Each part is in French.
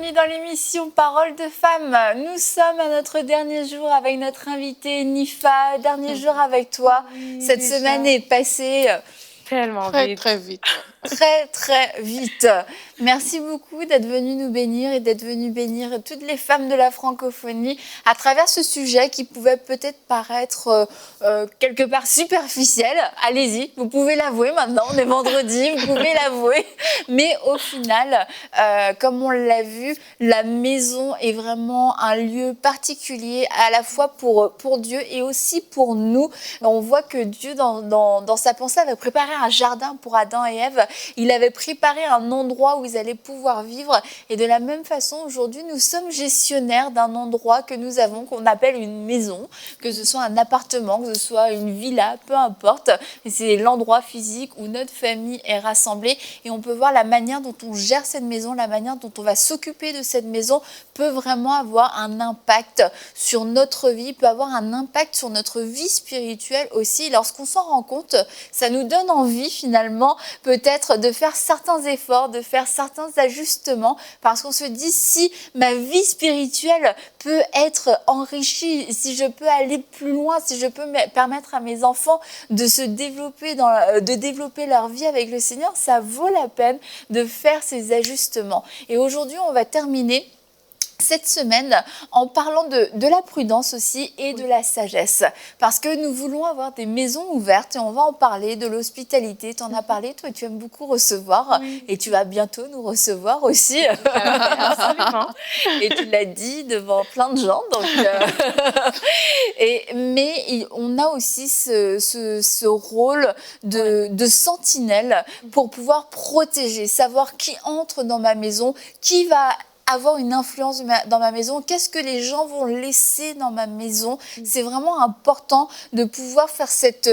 bienvenue dans l'émission Parole de femmes. Nous sommes à notre dernier jour avec notre invitée Nifa, dernier jour avec toi. Oui, Cette déjà. semaine est passée Tellement vite. Très vite. très vite. Merci beaucoup d'être venu nous bénir et d'être venu bénir toutes les femmes de la francophonie à travers ce sujet qui pouvait peut-être paraître quelque part superficiel. Allez-y, vous pouvez l'avouer maintenant, on est vendredi, vous pouvez l'avouer. Mais au final, comme on l'a vu, la maison est vraiment un lieu particulier à la fois pour Dieu et aussi pour nous. On voit que Dieu, dans sa pensée, avait préparé un jardin pour Adam et Ève. Il avait préparé un endroit où ils allaient pouvoir vivre. Et de la même façon, aujourd'hui, nous sommes gestionnaires d'un endroit que nous avons, qu'on appelle une maison, que ce soit un appartement, que ce soit une villa, peu importe. C'est l'endroit physique où notre famille est rassemblée. Et on peut voir la manière dont on gère cette maison, la manière dont on va s'occuper de cette maison peut vraiment avoir un impact sur notre vie, peut avoir un impact sur notre vie spirituelle aussi. Lorsqu'on s'en rend compte, ça nous donne envie finalement peut-être de faire certains efforts, de faire certains ajustements, parce qu'on se dit si ma vie spirituelle peut être enrichie, si je peux aller plus loin, si je peux permettre à mes enfants de se développer, de développer leur vie avec le Seigneur, ça vaut la peine de faire ces ajustements. Et aujourd'hui, on va terminer cette semaine en parlant de la prudence aussi et de la sagesse. Parce que nous voulons avoir des maisons ouvertes et on va en parler, de l'hospitalité. Tu en as parlé, toi tu aimes beaucoup recevoir et tu vas bientôt nous recevoir aussi. Absolument. Et tu l'as dit devant plein de gens. Donc, mais on a aussi ce rôle de sentinelle pour pouvoir protéger, savoir qui entre dans ma maison, qui va avoir une influence dans ma maison, qu'est-ce que les gens vont laisser dans ma maison. C'est vraiment important de pouvoir faire cette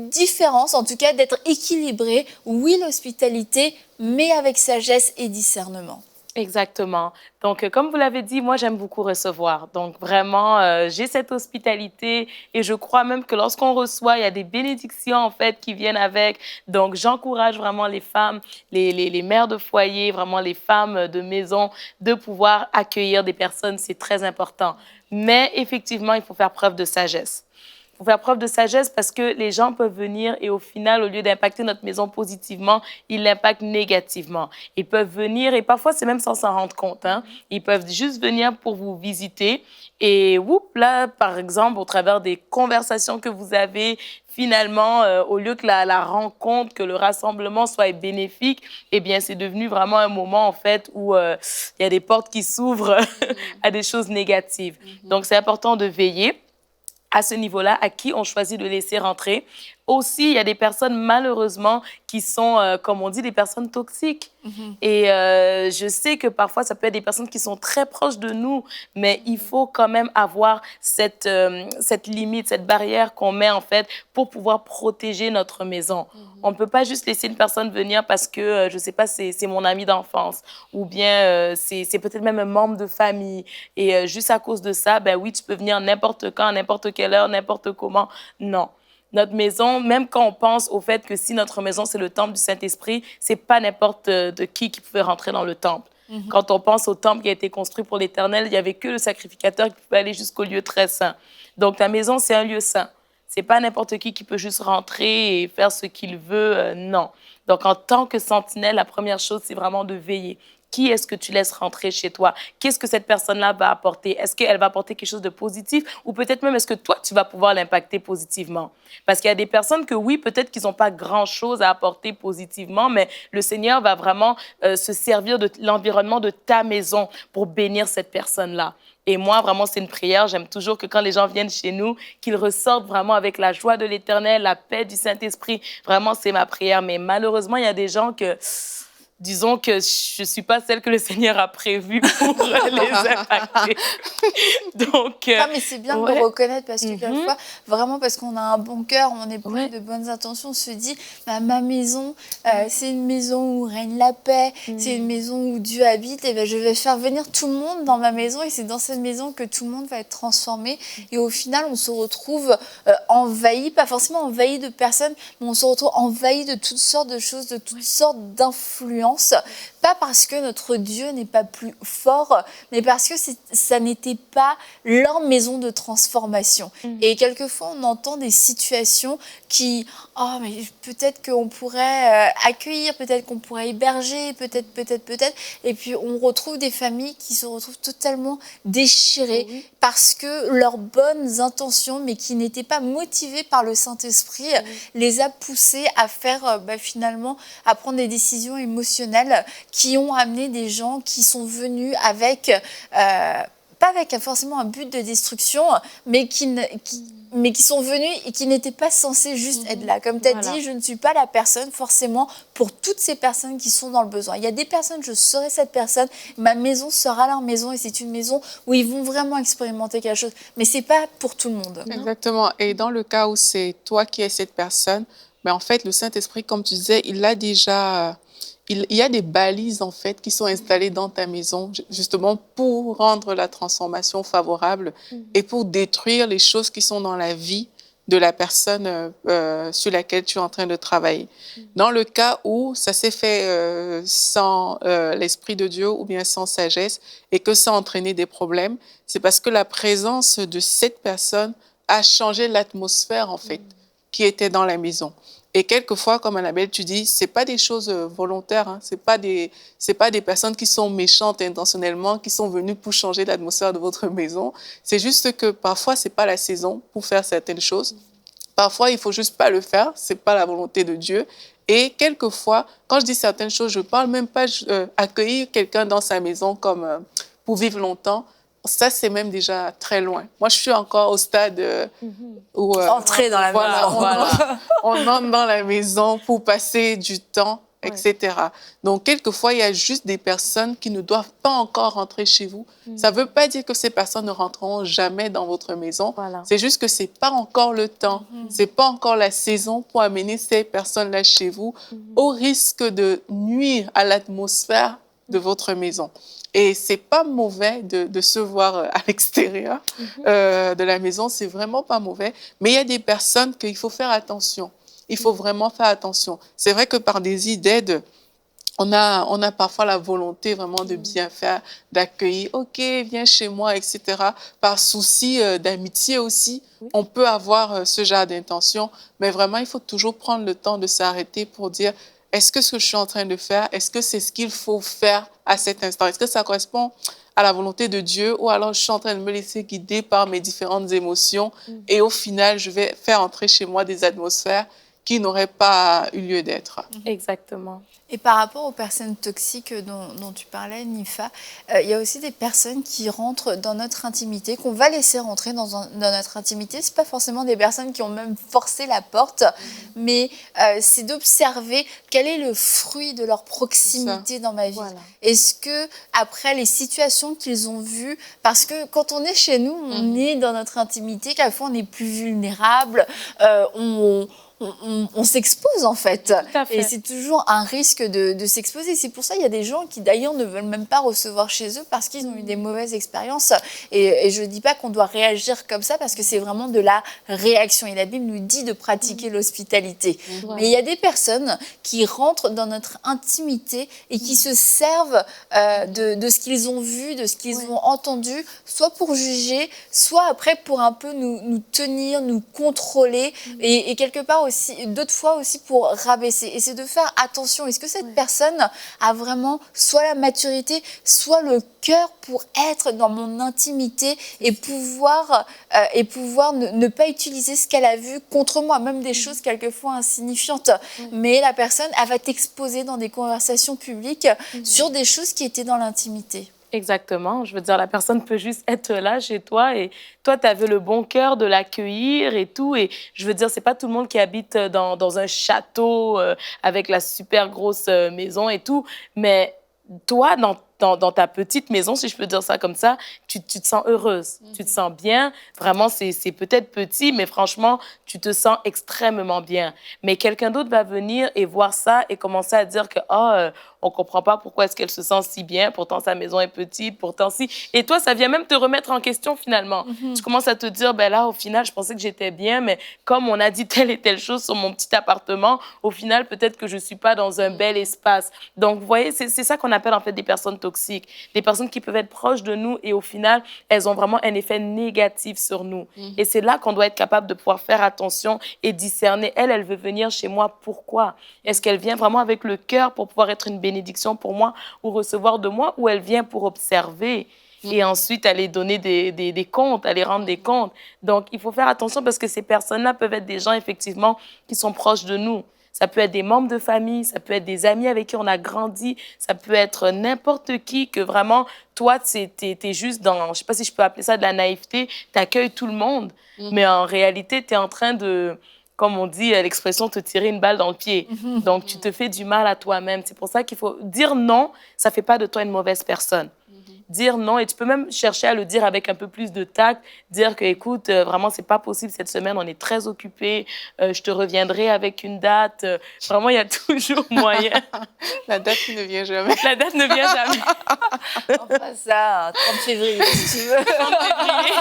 différence, en tout cas d'être équilibré. Oui, l'hospitalité, mais avec sagesse et discernement. Exactement. Donc, comme vous l'avez dit, moi, j'aime beaucoup recevoir. Donc, vraiment, j'ai cette hospitalité et je crois même que lorsqu'on reçoit, il y a des bénédictions, en fait, qui viennent avec. Donc, j'encourage vraiment les femmes, les mères de foyer, vraiment les femmes de maison, de pouvoir accueillir des personnes. C'est très important. Mais effectivement, il faut faire preuve de sagesse. Il faut faire preuve de sagesse parce que les gens peuvent venir et au final, au lieu d'impacter notre maison positivement, ils l'impactent négativement. Ils peuvent venir et parfois, c'est même sans s'en rendre compte. Hein. Ils peuvent juste venir pour vous visiter et là, par exemple, au travers des conversations que vous avez, finalement, au lieu que la rencontre, que le rassemblement soit bénéfique, eh bien, c'est devenu vraiment un moment, en fait, où il y a des portes qui s'ouvrent à des choses négatives. Donc, c'est important de veiller à ce niveau-là, à qui on choisit de laisser rentrer. Aussi, il y a des personnes, malheureusement, qui sont, comme on dit, des personnes toxiques. Et je sais que parfois, ça peut être des personnes qui sont très proches de nous, mais il faut quand même avoir cette limite, cette barrière qu'on met, en fait, pour pouvoir protéger notre maison. On ne peut pas juste laisser une personne venir parce que, je ne sais pas, c'est mon ami d'enfance ou bien c'est peut-être même un membre de famille. Et juste à cause de ça, ben oui, tu peux venir n'importe quand, à n'importe quelle heure, n'importe comment. Non. Notre maison, même quand on pense au fait que si notre maison, c'est le temple du Saint-Esprit, c'est pas n'importe de qui pouvait rentrer dans le temple. Quand on pense au temple qui a été construit pour l'Éternel, il n'y avait que le sacrificateur qui pouvait aller jusqu'au lieu très saint. Donc, ta maison, c'est un lieu saint. C'est pas n'importe qui peut juste rentrer et faire ce qu'il veut, non. Donc, en tant que sentinelle, la première chose, c'est vraiment de veiller. Qui est-ce que tu laisses rentrer chez toi? Qu'est-ce que cette personne-là va apporter? Est-ce qu'elle va apporter quelque chose de positif? Ou peut-être même, est-ce que toi, tu vas pouvoir l'impacter positivement? Parce qu'il y a des personnes que, oui, peut-être qu'ils n'ont pas grand-chose à apporter positivement, mais le Seigneur va vraiment se servir de l'environnement de ta maison pour bénir cette personne-là. Et moi, vraiment, c'est une prière. J'aime toujours que quand les gens viennent chez nous, qu'ils ressortent vraiment avec la joie de l'Éternel, la paix du Saint-Esprit. Vraiment, c'est ma prière. Mais malheureusement, il y a des gens que... Disons que je ne suis pas celle que le Seigneur a prévue pour les impacter. Donc, non, mais c'est bien de le reconnaître parce que quelquefois, vraiment parce qu'on a un bon cœur, on est plein de bonnes intentions, on se dit, bah, ma maison, c'est une maison où règne la paix, c'est une maison où Dieu habite, et ben, je vais faire venir tout le monde dans ma maison et c'est dans cette maison que tout le monde va être transformé. Et au final, on se retrouve envahi, pas forcément envahi de personnes, mais on se retrouve envahi de toutes sortes de choses, de toutes sortes d'influences. d'influence, pas parce que notre Dieu n'est pas plus fort, mais parce que ça n'était pas leur maison de transformation. Et quelquefois, on entend des situations qui, oh, mais peut-être qu'on pourrait accueillir, peut-être qu'on pourrait héberger, peut-être. Et puis, on retrouve des familles qui se retrouvent totalement déchirées parce que leurs bonnes intentions, mais qui n'étaient pas motivées par le Saint-Esprit, les a poussées à faire finalement, à prendre des décisions émotionnelles qui ont amené des gens qui sont venus avec, pas avec forcément un but de destruction, mais qui sont venus et qui n'étaient pas censés juste être là. Comme tu as dit, je ne suis pas la personne forcément pour toutes ces personnes qui sont dans le besoin. Il y a des personnes, je serai cette personne, ma maison sera leur maison et c'est une maison où ils vont vraiment expérimenter quelque chose. Mais ce n'est pas pour tout le monde. Exactement. Et dans le cas où c'est toi qui es cette personne, mais en fait, le Saint-Esprit, comme tu disais, il a déjà... Il y a des balises, en fait, qui sont installées dans ta maison, justement pour rendre la transformation favorable et pour détruire les choses qui sont dans la vie de la personne sur laquelle tu es en train de travailler. Dans le cas où ça s'est fait sans l'Esprit de Dieu ou bien sans sagesse et que ça a entraîné des problèmes, c'est parce que la présence de cette personne a changé l'atmosphère, en fait, qui était dans la maison. Et quelquefois, comme Annabelle, tu dis, c'est pas des choses volontaires, hein. C'est pas des personnes qui sont méchantes intentionnellement, qui sont venues pour changer l'atmosphère de votre maison. C'est juste que parfois, c'est pas la saison pour faire certaines choses. Parfois, il faut juste pas le faire. C'est pas la volonté de Dieu. Et quelquefois, quand je dis certaines choses, je parle même pas accueillir quelqu'un dans sa maison comme pour vivre longtemps. Ça, c'est même déjà très loin. Moi, je suis encore au stade où... entrer dans la maison. On entre dans la maison pour passer du temps, etc. Donc, quelquefois, il y a juste des personnes qui ne doivent pas encore rentrer chez vous. Ça ne veut pas dire que ces personnes ne rentreront jamais dans votre maison. C'est juste que ce n'est pas encore le temps. Ce n'est pas encore la saison pour amener ces personnes-là chez vous au risque de nuire à l'atmosphère de votre maison. Et ce n'est pas mauvais de se voir à l'extérieur de la maison, c'est vraiment pas mauvais. Mais il y a des personnes qu'il faut faire attention. Il faut vraiment faire attention. C'est vrai que par des idées on a parfois la volonté vraiment de bien faire, d'accueillir, OK, viens chez moi, etc. Par souci d'amitié aussi, on peut avoir ce genre d'intention. Mais vraiment, il faut toujours prendre le temps de s'arrêter pour dire, est-ce que ce que je suis en train de faire, est-ce que c'est ce qu'il faut faire à cet instant? Est-ce que ça correspond à la volonté de Dieu ou alors je suis en train de me laisser guider par mes différentes émotions et au final, je vais faire entrer chez moi des atmosphères qui n'auraient pas eu lieu d'être. Exactement. Et par rapport aux personnes toxiques dont tu parlais, Nifa, il y a aussi des personnes qui rentrent dans notre intimité, qu'on va laisser rentrer dans notre intimité. Ce n'est pas forcément des personnes qui ont même forcé la porte, mais c'est d'observer quel est le fruit de leur proximité dans ma vie. Est-ce que, après les situations qu'ils ont vues, parce que quand on est chez nous, on est dans notre intimité, quelquefois on est plus vulnérable, on s'expose en fait. Et c'est toujours un risque de s'exposer. C'est pour ça qu'il y a des gens qui d'ailleurs ne veulent même pas recevoir chez eux parce qu'ils ont eu des mauvaises expériences. Et je ne dis pas qu'on doit réagir comme ça parce que c'est vraiment de la réaction. Et la Bible nous dit de pratiquer l'hospitalité. Mais il y a des personnes qui rentrent dans notre intimité et qui se servent de ce qu'ils ont vu, de ce qu'ils ont entendu, soit pour juger, soit après pour un peu nous tenir, nous contrôler et quelque part aussi, d'autres fois aussi pour rabaisser. Et c'est de faire attention. Est-ce que cette personne a vraiment soit la maturité, soit le cœur pour être dans mon intimité et pouvoir ne pas utiliser ce qu'elle a vu contre moi, même des choses quelquefois insignifiantes. Mais la personne, elle va t'exposer dans des conversations publiques sur des choses qui étaient dans l'intimité. Exactement. Je veux dire, la personne peut juste être là chez toi et toi, tu avais le bon cœur de l'accueillir et tout. Et je veux dire, c'est pas tout le monde qui habite dans un château avec la super grosse maison et tout. Mais toi, dans dans ta petite maison, si je peux dire ça comme ça, tu te sens heureuse, tu te sens bien. Vraiment, c'est peut-être petit, mais franchement, tu te sens extrêmement bien. Mais quelqu'un d'autre va venir et voir ça et commencer à dire que, on comprend pas pourquoi est-ce qu'elle se sent si bien, pourtant sa maison est petite, pourtant si... Et toi, ça vient même te remettre en question finalement. Tu commences à te dire, ben là, au final, je pensais que j'étais bien, mais comme on a dit telle et telle chose sur mon petit appartement, au final, peut-être que je suis pas dans un bel espace. Donc, vous voyez, c'est ça qu'on appelle en fait des personnes toxiques, des personnes qui peuvent être proches de nous et au final, elles ont vraiment un effet négatif sur nous. Et c'est là qu'on doit être capable de pouvoir faire attention et discerner. Elle veut venir chez moi, pourquoi? Est-ce qu'elle vient vraiment avec le cœur pour pouvoir être une bénédiction pour moi ou recevoir de moi, ou elle vient pour observer et ensuite aller donner des comptes, aller rendre des comptes? Donc, il faut faire attention parce que ces personnes-là peuvent être des gens, effectivement, qui sont proches de nous. Ça peut être des membres de famille, ça peut être des amis avec qui on a grandi, ça peut être n'importe qui que vraiment, toi, t'es juste dans, je sais pas si je peux appeler ça de la naïveté, t'accueilles tout le monde, mais en réalité, t'es en train de, comme on dit, l'expression, te tirer une balle dans le pied. Donc, tu te fais du mal à toi-même. C'est pour ça qu'il faut dire non, ça fait pas de toi une mauvaise personne. Dire non, et tu peux même chercher à le dire avec un peu plus de tact, dire que, écoute, vraiment, c'est pas possible cette semaine, on est très occupés, je te reviendrai avec une date. Vraiment, il y a toujours moyen. La date qui ne vient jamais. La date ne vient jamais. On fera ça, 30 février, si tu veux. 30 février.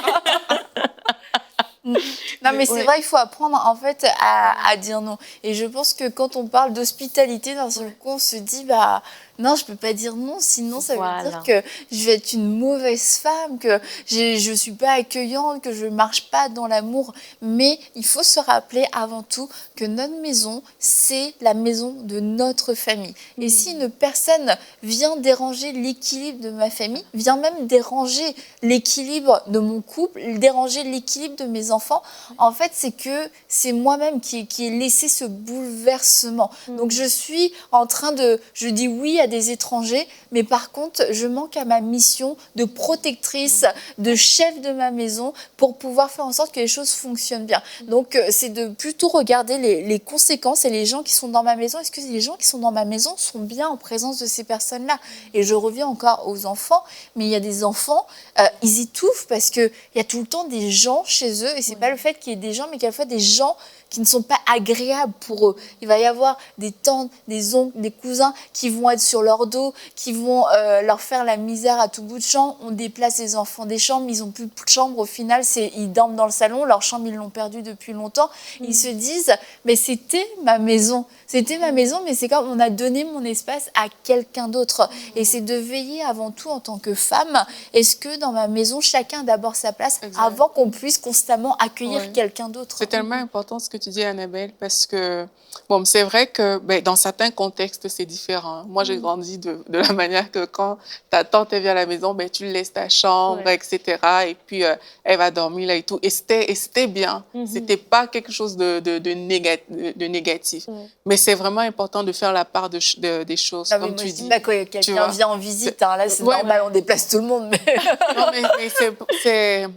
Non, mais c'est vrai, il faut apprendre en fait à dire non. Et je pense que quand on parle d'hospitalité, d'un seul coup, on se dit, bah non, je peux pas dire non, sinon ça veut dire que je vais être une mauvaise femme, que je suis pas accueillante, que je marche pas dans l'amour. Mais il faut se rappeler avant tout que notre maison, c'est la maison de notre famille. Et si une personne vient déranger l'équilibre de ma famille, vient même déranger l'équilibre de mon couple, déranger l'équilibre de mes enfants, en fait, c'est que c'est moi-même qui ai laissé ce bouleversement. Donc, je suis en train de... Je dis oui à des étrangers, mais par contre, je manque à ma mission de protectrice, de chef de ma maison pour pouvoir faire en sorte que les choses fonctionnent bien. Donc, c'est de plutôt regarder les conséquences et les gens qui sont dans ma maison. Est-ce que les gens qui sont dans ma maison sont bien en présence de ces personnes-là? Et je reviens encore aux enfants, mais il y a des enfants, ils étouffent parce qu'il y a tout le temps des gens chez eux, et c'est pas le fait qu'il y ait des gens, mais quelquefois des gens qui ne sont pas agréables pour eux. Il va y avoir des tantes, des oncles, des cousins qui vont être sur leur dos, qui vont leur faire la misère à tout bout de champ. On déplace les enfants des chambres, ils n'ont plus de chambre. Au final, ils dorment dans le salon. Leur chambre, ils l'ont perdue depuis longtemps. Ils se disent, mais c'était ma maison. C'était ma maison, mais c'est comme on a donné mon espace à quelqu'un d'autre. Et c'est de veiller avant tout en tant que femme. Est-ce que dans ma maison, chacun a d'abord sa place avant qu'on puisse constamment accueillir quelqu'un d'autre? C'est tellement important ce que tu dis, Annabelle, parce que, bon, c'est vrai que dans certains contextes, c'est différent. Moi, j'ai grandi de la manière que quand ta tante vient à la maison, tu laisses ta chambre, etc. Et puis, elle va dormir là et tout. Et c'était bien. C'était pas quelque chose de négatif. Mais c'est vraiment important de faire la part des choses, Ah, comme tu dis. D'accord, quelqu'un vient en visite, hein, là, c'est normal, on déplace tout le monde. Mais... Non, mais c'est...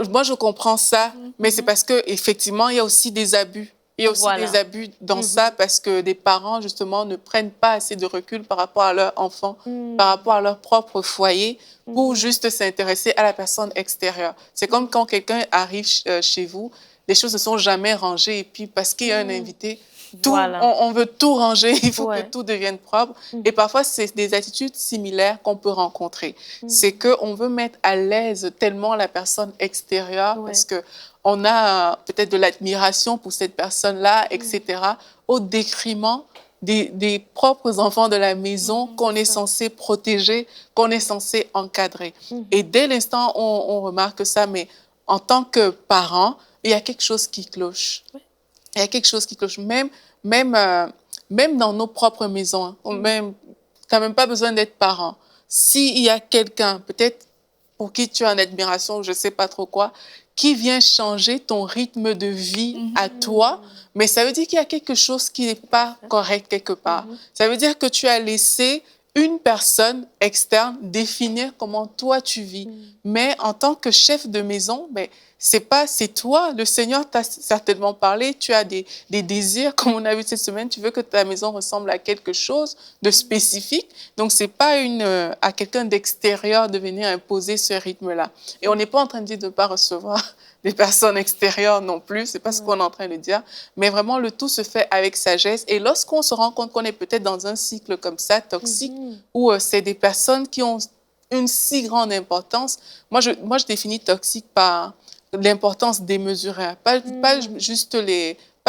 Moi, je comprends ça, mais c'est parce qu'effectivement, il y a aussi des abus. Il y a aussi des abus dans ça parce que des parents, justement, ne prennent pas assez de recul par rapport à leurs enfants, par rapport à leur propre foyer, pour juste s'intéresser à la personne extérieure. C'est comme quand quelqu'un arrive chez vous, les choses ne sont jamais rangées, et puis parce qu'il y a un invité, on veut tout ranger, il faut que tout devienne propre. Et parfois, c'est des attitudes similaires qu'on peut rencontrer. C'est qu'on veut mettre à l'aise tellement la personne extérieure parce qu'on a peut-être de l'admiration pour cette personne-là, etc., au détriment des propres enfants de la maison qu'on est censé protéger, qu'on est censé encadrer. Et dès l'instant où on remarque ça, mais en tant que parent, il y a quelque chose qui cloche. Il y a quelque chose qui cloche, même dans nos propres maisons. Même, tu n'as même pas besoin d'être parent. S'il y a quelqu'un, peut-être pour qui tu as une admiration, je ne sais pas trop quoi, qui vient changer ton rythme de vie à toi, mais ça veut dire qu'il y a quelque chose qui n'est pas correct quelque part. Ça veut dire que tu as laissé une personne externe définir comment toi tu vis. Mais en tant que chef de maison, c'est toi. Le Seigneur t'a certainement parlé. Tu as des désirs, comme on a vu cette semaine. Tu veux que ta maison ressemble à quelque chose de spécifique. Donc, c'est pas à quelqu'un d'extérieur de venir imposer ce rythme-là. Et on n'est pas en train de dire de ne pas recevoir des personnes extérieures non plus. C'est pas ce qu'on est en train de dire. Mais vraiment, le tout se fait avec sagesse. Et lorsqu'on se rend compte qu'on est peut-être dans un cycle comme ça, toxique, où c'est des personnes qui ont une si grande importance. Moi, je définis toxique par l'importance démesurée. Pas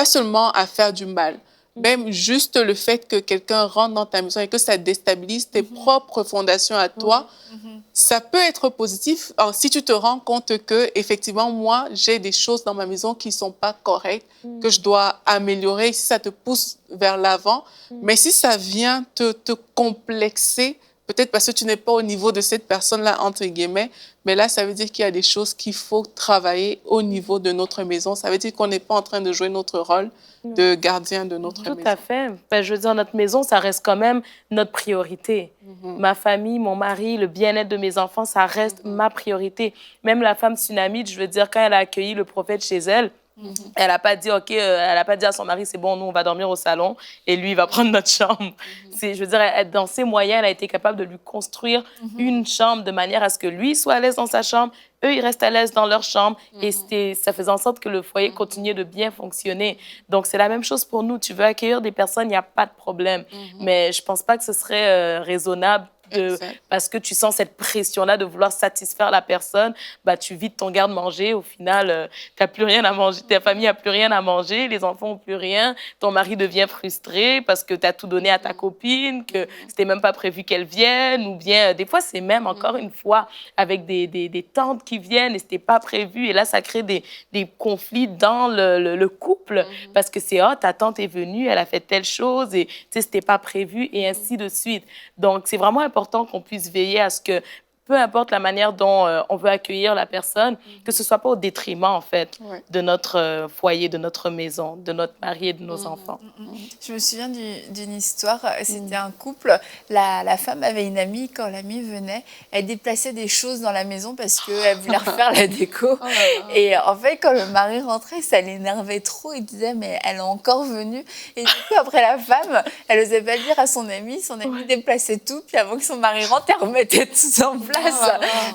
seulement à faire du mal. Même juste le fait que quelqu'un rentre dans ta maison et que ça déstabilise tes propres fondations à toi, ça peut être positif. Alors, si tu te rends compte que, effectivement, moi, j'ai des choses dans ma maison qui sont pas correctes, que je dois améliorer, si ça te pousse vers l'avant. Mais si ça vient te complexer, peut-être parce que tu n'es pas au niveau de cette personne-là, entre guillemets, mais là, ça veut dire qu'il y a des choses qu'il faut travailler au niveau de notre maison. Ça veut dire qu'on n'est pas en train de jouer notre rôle de gardien de notre maison. Tout à fait. Ben, je veux dire, notre maison, ça reste quand même notre priorité. Ma famille, mon mari, le bien-être de mes enfants, ça reste ma priorité. Même la femme sunamite, je veux dire, quand elle a accueilli le prophète chez elle, elle n'a pas dit, OK, elle n'a pas dit à son mari, c'est bon, nous, on va dormir au salon et lui, il va prendre notre chambre. Je veux dire, dans ses moyens, elle a été capable de lui construire une chambre de manière à ce que lui soit à l'aise dans sa chambre, eux, ils restent à l'aise dans leur chambre et ça faisait en sorte que le foyer continuait de bien fonctionner. Donc, c'est la même chose pour nous. Tu veux accueillir des personnes, il n'y a pas de problème. Mais je ne pense pas que ce serait raisonnable parce que tu sens cette pression-là de vouloir satisfaire la personne, bah, tu vides ton garde-manger. Au final, tu n'as plus rien à manger. Ta famille n'a plus rien à manger. Les enfants n'ont plus rien. Ton mari devient frustré parce que tu as tout donné à ta copine, que ce n'était même pas prévu qu'elle vienne. Ou bien, des fois, c'est même, encore une fois, avec des tantes qui viennent et ce n'était pas prévu. Et là, ça crée des conflits dans le couple parce que c'est, oh, ta tante est venue, elle a fait telle chose et ce n'était pas prévu et ainsi de suite. Donc, c'est vraiment important qu'on puisse veiller à ce que, peu importe la manière dont on veut accueillir la personne, que ce ne soit pas au détriment, en fait, de notre foyer, de notre maison, de notre mari et de nos enfants. Je me souviens d'une histoire, c'était un couple, la femme avait une amie, quand l'amie venait, elle déplaçait des choses dans la maison parce qu'elle voulait refaire la déco. Et en fait, quand le mari rentrait, ça l'énervait trop, il disait, mais elle est encore venue. Et du coup, après la femme, elle n'osait pas le dire à son amie déplaçait tout, puis avant que son mari rentre, elle remettait tout en place.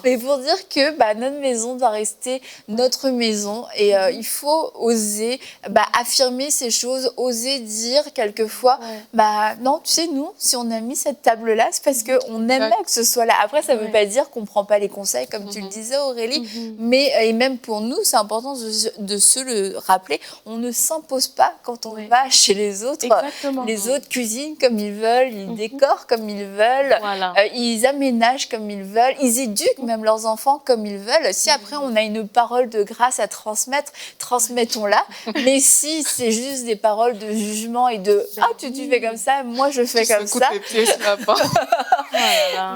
Mais pour dire que notre maison doit rester notre maison et il faut oser affirmer ces choses, oser dire quelquefois, non, tu sais, nous, si on a mis cette table-là, c'est parce qu'on aimait que ce soit là. Après, ça ne veut pas dire qu'on ne prend pas les conseils, comme tu le disais, Aurélie, mais et même pour nous, c'est important de se le rappeler, on ne s'impose pas quand on va chez les autres. Exactement. Les autres cuisinent comme ils veulent, ils décorent comme ils veulent, ils aménagent comme ils veulent, ils éduquent même leurs enfants comme ils veulent. Si après on a une parole de grâce à transmettre, transmettons-la. Mais si c'est juste des paroles de jugement et de « Ah, tu fais comme ça, moi je fais comme ça »,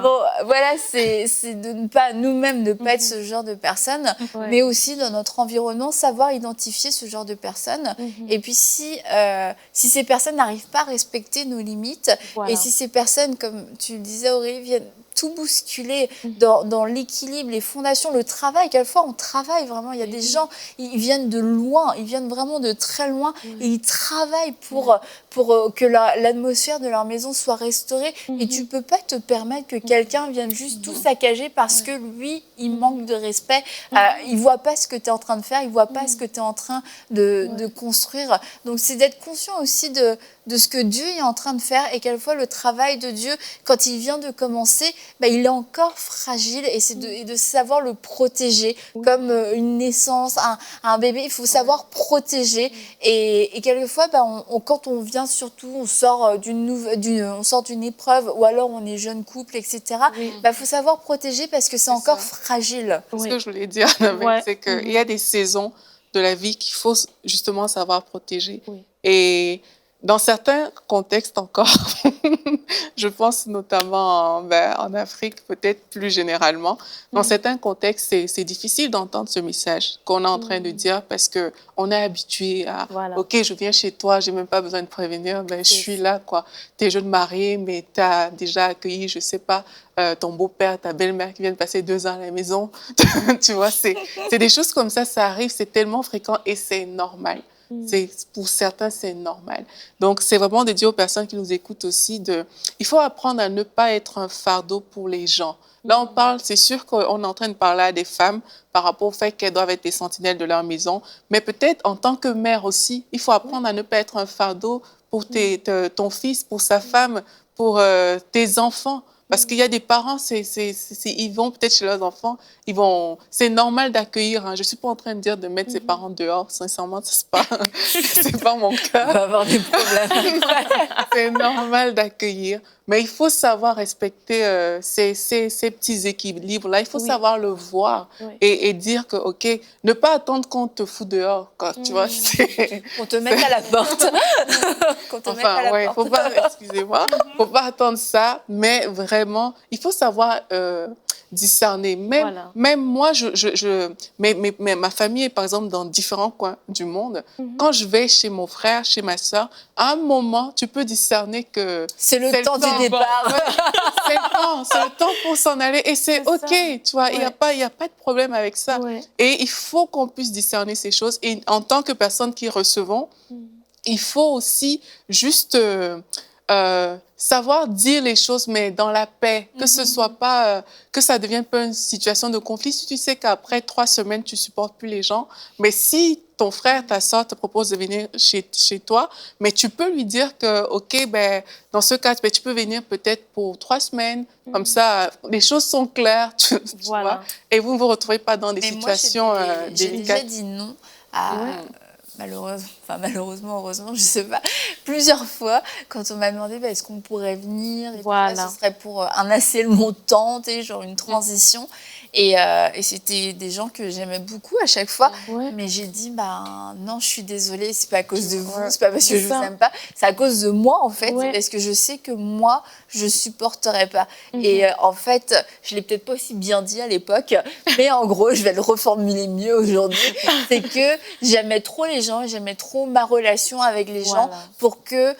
bon, voilà, c'est de ne pas, nous-mêmes, ne pas être ce genre de personnes, mais aussi dans notre environnement, savoir identifier ce genre de personnes. Et puis si ces personnes n'arrivent pas à respecter nos limites, et si ces personnes, comme tu le disais Aurélie, viennent tout bousculer dans l'équilibre, les fondations, le travail. Quelquefois, on travaille vraiment. Il y a des gens, ils viennent de loin, ils viennent vraiment de très loin et ils travaillent pour que l'atmosphère de leur maison soit restaurée. Et tu ne peux pas te permettre que quelqu'un vienne juste tout saccager parce que lui, il manque de respect. Il ne voit pas ce que tu es en train de faire, il ne voit pas ce que tu es en train de construire. Donc, c'est d'être conscient aussi de ce que Dieu est en train de faire et quelquefois le travail de Dieu, quand il vient de commencer, il est encore fragile et de savoir le protéger comme une naissance, un bébé, il faut savoir protéger et quelquefois quand on vient surtout, on sort d'une épreuve ou alors on est jeune couple, etc. Faut savoir protéger parce que c'est encore fragile. Ce que je voulais dire, Annabelle, c'est qu'il y a des saisons de la vie qu'il faut justement savoir protéger. Et Dans certains contextes encore, je pense notamment en Afrique, peut-être plus généralement, dans certains contextes, c'est difficile d'entendre ce message qu'on est en train de dire parce qu'on est habitué à Voilà. OK, je viens chez toi, j'ai même pas besoin de prévenir, ben, je suis là, quoi. T'es jeune marié, mais tu as déjà accueilli, je sais pas, ton beau-père, ta belle-mère qui viennent passer 2 ans à la maison. Tu vois, c'est des choses comme ça arrive, c'est tellement fréquent et c'est normal. Pour certains, c'est normal. Donc, c'est vraiment de dire aux personnes qui nous écoutent aussi il faut apprendre à ne pas être un fardeau pour les gens. Là, on parle, c'est sûr qu'on est en train de parler à des femmes par rapport au fait qu'elles doivent être des sentinelles de leur maison, mais peut-être en tant que mère aussi, il faut apprendre à ne pas être un fardeau pour ton fils, pour sa femme, pour tes enfants. Parce qu'il y a des parents, ils vont peut-être chez leurs enfants, c'est normal d'accueillir. Hein. Je ne suis pas en train de dire de mettre ses parents dehors. Sincèrement, ce n'est pas mon cas. On va avoir des problèmes. C'est normal d'accueillir. Mais il faut savoir respecter ces petits équilibres-là. Il faut savoir le voir et dire que, OK, ne pas attendre qu'on te fout dehors. Quoi, tu vois, Qu'on te mette à la porte. Qu'on te mette à la porte. Faut pas, excusez-moi, faut pas attendre ça, mais vraiment, il faut savoir discerner. Même moi, ma famille est par exemple dans différents coins du monde. Quand je vais chez mon frère, chez ma soeur, à un moment, tu peux discerner que c'est le temps du départ. C'est le temps pour s'en aller et c'est OK, tu vois, il y a pas de problème avec ça. Et il faut qu'on puisse discerner ces choses. Et en tant que personne qui recevons, il faut aussi juste savoir dire les choses, mais dans la paix, que ce soit pas, que ça devienne pas une situation de conflit. Si tu sais qu'après 3 semaines, tu supportes plus les gens, mais si ton frère, ta soeur te propose de venir chez toi, mais tu peux lui dire que, OK, ben, dans ce cas, ben, tu peux venir peut-être pour 3 semaines, comme ça, les choses sont claires, tu vois, et vous ne vous retrouvez pas dans des situations délicates. J'ai déjà dit non à... malheureusement, heureusement, je sais pas, plusieurs fois, quand on m'a demandé est-ce qu'on pourrait venir, et ce serait pour un assez long temps, genre une transition. Et c'était des gens que j'aimais beaucoup à chaque fois. Mais j'ai dit, non, je suis désolée, c'est pas à cause de vous, c'est pas parce que je vous aime pas, c'est à cause de moi, en fait, parce que je sais que moi, je supporterais pas. Et en fait, je l'ai peut-être pas aussi bien dit à l'époque, mais en gros, je vais le reformuler mieux aujourd'hui, c'est que j'aimais trop les gens, j'aimais trop ma relation avec les gens pour que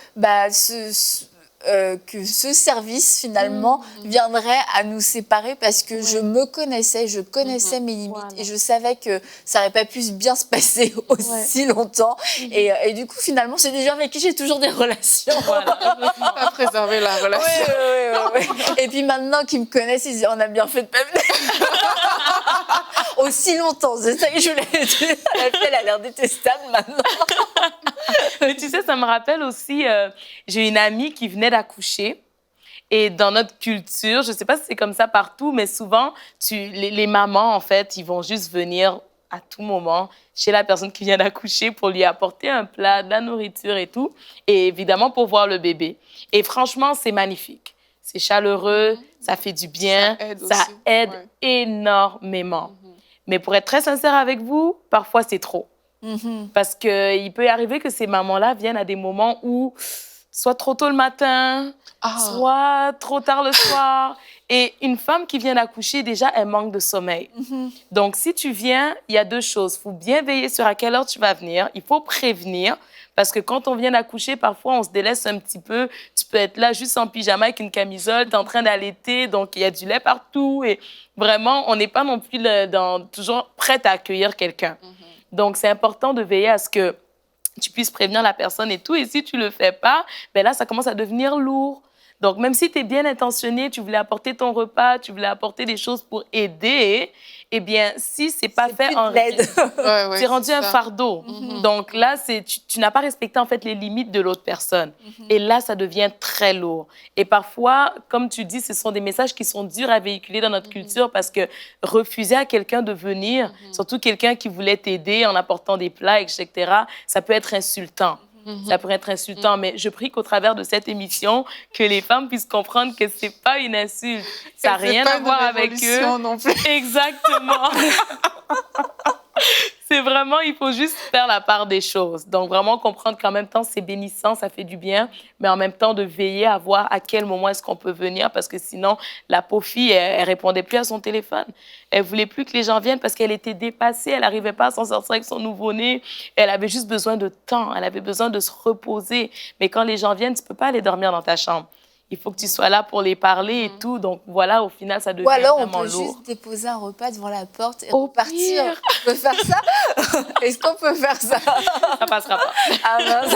que ce service, finalement, viendrait à nous séparer parce que je me connaissais, je connaissais mes limites et je savais que ça n'aurait pas pu bien se passer aussi longtemps. Et du coup, finalement, c'est des gens avec qui j'ai toujours des relations. À préserver la relation. Et puis maintenant qu'ils me connaissent, ils disent on a bien fait de pas venir. Aussi longtemps, c'est ça que je voulais dire. La fille, elle a l'air détestable maintenant. Mais tu sais, ça me rappelle aussi, j'ai une amie qui venait d'accoucher. Et dans notre culture, je ne sais pas si c'est comme ça partout, mais souvent, les mamans, en fait, ils vont juste venir à tout moment chez la personne qui vient d'accoucher pour lui apporter un plat, de la nourriture et tout. Et évidemment, pour voir le bébé. Et franchement, c'est magnifique. C'est chaleureux, ça fait du bien, ça aide énormément. Mais pour être très sincère avec vous, parfois, c'est trop. Parce qu'il peut y arriver que ces mamans-là viennent à des moments où soit trop tôt le matin, soit trop tard le soir. Et une femme qui vient d'accoucher, déjà, elle manque de sommeil. Donc, si tu viens, il y a 2 choses. Il faut bien veiller sur à quelle heure tu vas venir. Il faut prévenir. Parce que quand on vient d'accoucher, parfois, on se délaisse un petit peu. Tu peux être là juste en pyjama avec une camisole, tu es en train d'allaiter, donc il y a du lait partout. Et vraiment, on n'est pas non plus toujours prête à accueillir quelqu'un. Donc, c'est important de veiller à ce que tu puisses prévenir la personne et tout. Et si tu ne le fais pas, ben là, ça commence à devenir lourd. Donc, même si tu es bien intentionné, tu voulais apporter ton repas, tu voulais apporter des choses pour aider, eh bien, si ce n'est pas fait en c'est rendu un fardeau. Donc là, tu n'as pas respecté en fait les limites de l'autre personne. Et là, ça devient très lourd. Et parfois, comme tu dis, ce sont des messages qui sont durs à véhiculer dans notre culture parce que refuser à quelqu'un de venir, surtout quelqu'un qui voulait t'aider en apportant des plats, etc., ça peut être insultant. Ça pourrait être insultant, mais je prie qu'au travers de cette émission, que les femmes puissent comprendre que c'est pas une insulte. Ça n'a rien à voir avec eux. Non plus. Exactement. C'est vraiment, il faut juste faire la part des choses. Donc, vraiment comprendre qu'en même temps, c'est bénissant, ça fait du bien, mais en même temps, de veiller à voir à quel moment est-ce qu'on peut venir, parce que sinon, la pauvre fille, elle répondait plus à son téléphone. Elle voulait plus que les gens viennent parce qu'elle était dépassée, elle n'arrivait pas à s'en sortir avec son nouveau-né. Elle avait juste besoin de temps, elle avait besoin de se reposer. Mais quand les gens viennent, tu peux pas aller dormir dans ta chambre. Il faut que tu sois là pour les parler et tout. Donc voilà, au final, ça devient Ou alors, on vraiment peut lourd. juste déposer un repas devant la porte et Au repartir. pire. On peut faire ça? Est-ce qu'on peut faire ça? Ça passera pas. Ah mince.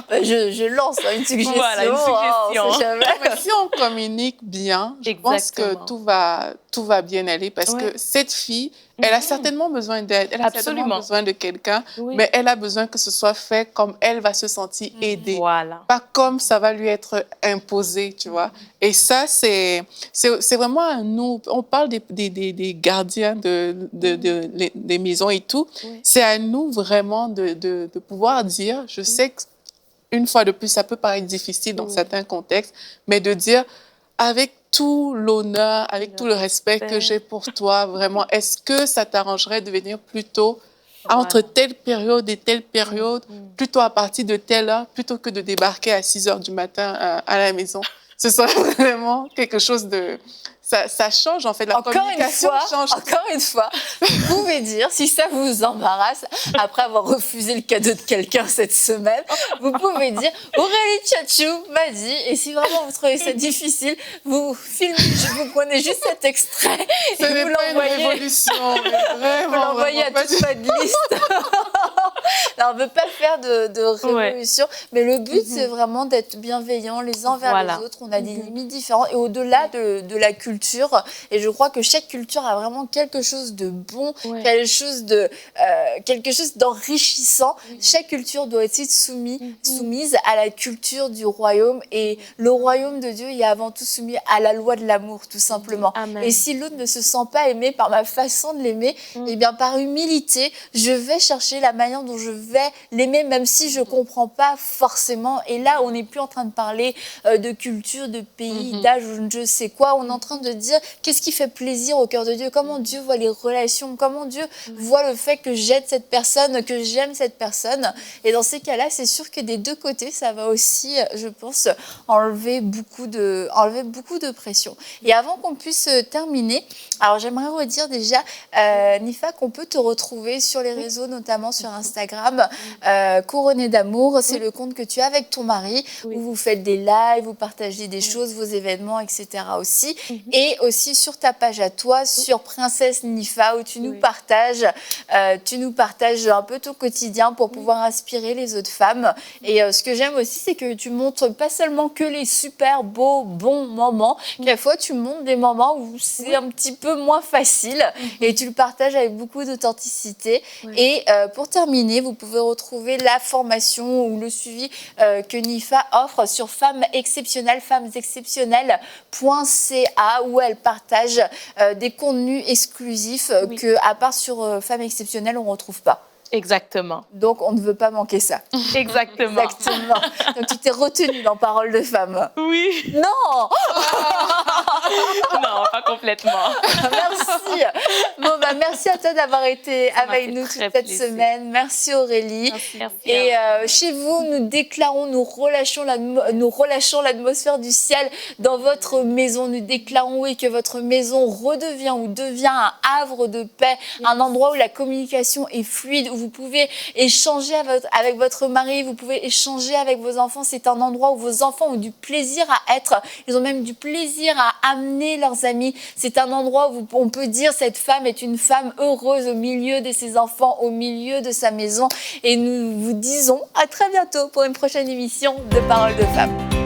Ben, je lance une suggestion. Voilà, une suggestion. On sait jamais. Mais si on communique bien, je pense que Exactement. tout va bien aller parce Ouais. que cette fille, elle a certainement besoin d'aide, elle a certainement Absolument. besoin de quelqu'un, Oui. mais elle a besoin que ce soit fait comme elle va se sentir aidée. Voilà. Pas comme ça va lui être imposé, tu vois. Et ça, c'est vraiment à nous. On parle des gardiens des maisons et tout. Oui. C'est à nous vraiment de pouvoir dire, je sais qu'une fois de plus, ça peut paraître difficile dans Oui. certains contextes, mais de dire avec tout l'honneur, avec tout le respect que j'ai pour toi, vraiment, est-ce que ça t'arrangerait de venir plus tôt entre telle période et telle période, plutôt à partir de telle heure, plutôt que de débarquer à 6 heures du matin à la maison? Ce serait vraiment quelque chose de... Ça change, en fait. La communication change. Encore une fois, vous pouvez dire, si ça vous embarrasse, après avoir refusé le cadeau de quelqu'un cette semaine, vous pouvez dire, Aurélie Tchatchou m'a dit, et si vraiment vous trouvez ça difficile, vous filmez, vous prenez juste cet extrait Ce et n'est vous pas une l'envoyez. révolution, mais vraiment, Vous l'envoyez à vraiment, toute votre liste. Non, on ne veut pas faire de révolution, mais le but, c'est vraiment d'être bienveillants les uns vers les autres. On a des limites différentes et au-delà de la culture. Et je crois que chaque culture a vraiment quelque chose de bon, quelque chose d'enrichissant. Chaque culture doit être soumise à la culture du royaume. Et le royaume de Dieu est avant tout soumis à la loi de l'amour, tout simplement. Amen. Et si l'autre ne se sent pas aimé par ma façon de l'aimer, eh bien, par humilité, je vais chercher la manière dont je vais l'aimer, même si je ne comprends pas forcément. Et là, on n'est plus en train de parler de culture, de pays, d'âge ou je ne sais quoi. On est en train de dire qu'est-ce qui fait plaisir au cœur de Dieu, comment Dieu voit les relations, comment Dieu voit le fait que j'aide cette personne, que j'aime cette personne. Et dans ces cas-là, c'est sûr que des deux côtés, ça va aussi, je pense, enlever beaucoup de pression. Et avant qu'on puisse terminer, alors j'aimerais redire déjà, Nifa, qu'on peut te retrouver sur les réseaux, notamment sur Instagram, Couronnée d'amour, c'est le compte que tu as avec ton mari, où vous faites des lives, vous partagez des choses, vos événements, etc. aussi. Et aussi sur ta page à toi, sur Princesse Nifa, où tu nous partages un peu ton quotidien pour pouvoir inspirer les autres femmes. Et ce que j'aime aussi, c'est que tu montres pas seulement que les super beaux, bons moments, quelquefois tu montres des moments où c'est un petit peu moins facile et tu le partages avec beaucoup d'authenticité. Et pour terminer, vous pouvez retrouver la formation ou le suivi que Nifa offre sur femmesexceptionnelles.ca, où elle partage des contenus exclusifs que, à part sur Femmes Exceptionnelles, on ne retrouve pas. Exactement. Donc, on ne veut pas manquer ça. Exactement. Exactement. Donc, tu t'es retenue dans Parole de femme. Oui. Non. Non, pas complètement. Merci. Bon, merci à toi d'avoir été avec nous toute cette semaine. Merci Aurélie. Merci. Et chez vous, nous relâchons l'atmosphère du ciel dans votre maison. Nous déclarons, oui, que votre maison redevient ou devient un havre de paix, un endroit où la communication est fluide, où vous pouvez échanger avec votre mari, vous pouvez échanger avec vos enfants. C'est un endroit où vos enfants ont du plaisir à être. Ils ont même du plaisir à amener leurs amis. C'est un endroit où on peut dire cette femme est une femme heureuse au milieu de ses enfants, au milieu de sa maison. Et nous vous disons à très bientôt pour une prochaine émission de Parole de femme.